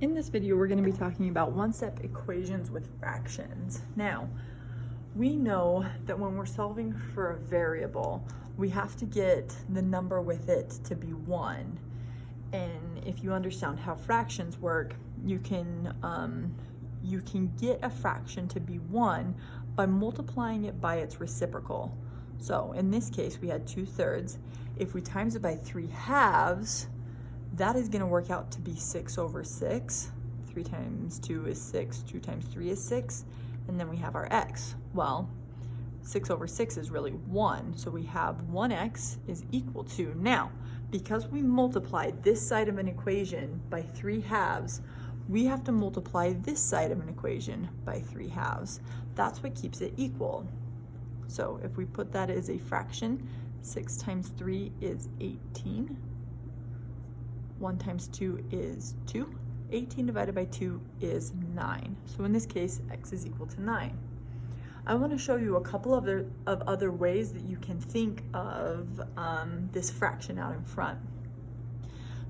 In this video, we're going to be talking about one-step equations with fractions. Now, we know that when we're solving for a variable, we have to get the number with it to be 1. And if you understand how fractions work, you can get a fraction to be 1 by multiplying it by its reciprocal. So in this case, we had 2/3. If we times it by 3/2, that is going to work out to be 6/6. 3 times 2 is 6, 2 times 3 is 6, and then we have our x. Well, 6/6 is really 1, so we have 1x is equal to, now, because we multiplied this side of an equation by 3/2, we have to multiply this side of an equation by 3/2. That's what keeps it equal. So if we put that as a fraction, 6 times 3 is 18. 1 times 2 is 2. 18 divided by 2 is 9. So in this case, x is equal to 9. I want to show you a couple of other ways that you can think of this fraction out in front.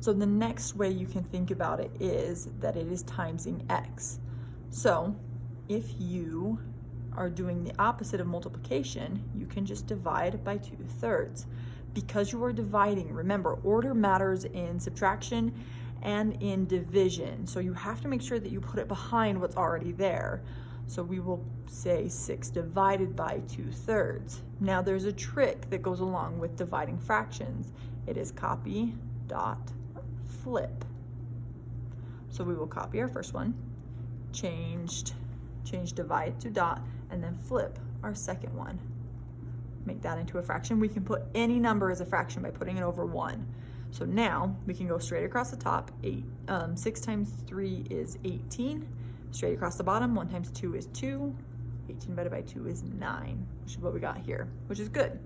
So the next way you can think about it is that it is timesing x. So if you are doing the opposite of multiplication, you can just divide by 2/3. Because you are dividing, remember, order matters in subtraction and in division. So you have to make sure that you put it behind what's already there. So we will say 6 divided by 2/3. Now there's a trick that goes along with dividing fractions. It is copy, dot, flip. So we will copy our first one, change divide to dot, and then flip our second one. Make that into a fraction. We can put any number as a fraction by putting it over 1. So now we can go straight across the top. 6 times 3 is 18. Straight across the bottom, 1 times 2 is 2. 18 divided by 2 is 9, which is what we got here, which is good.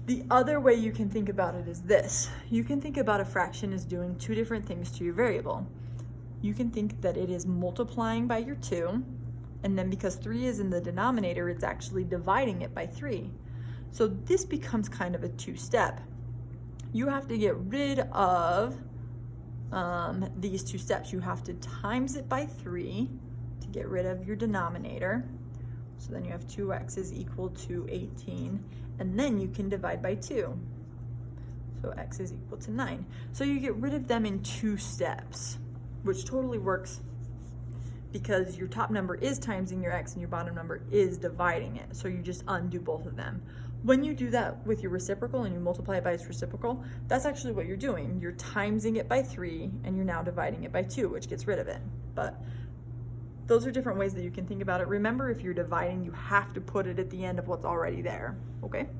The other way you can think about it is this. You can think about a fraction as doing two different things to your variable. You can think that it is multiplying by your 2, and then because 3 is in the denominator, it's actually dividing it by 3. So this becomes kind of a two-step. You have to get rid of these two steps. You have to times it by 3 to get rid of your denominator. So then you have 2x is equal to 18, and then you can divide by 2. So x is equal to 9. So you get rid of them in 2 steps, which totally works because your top number is timesing your x and your bottom number is dividing it. So you just undo both of them. When you do that with your reciprocal and you multiply it by its reciprocal, that's actually what you're doing. You're timesing it by 3 and you're now dividing it by 2, which gets rid of it. But those are different ways that you can think about it. Remember, if you're dividing, you have to put it at the end of what's already there, okay?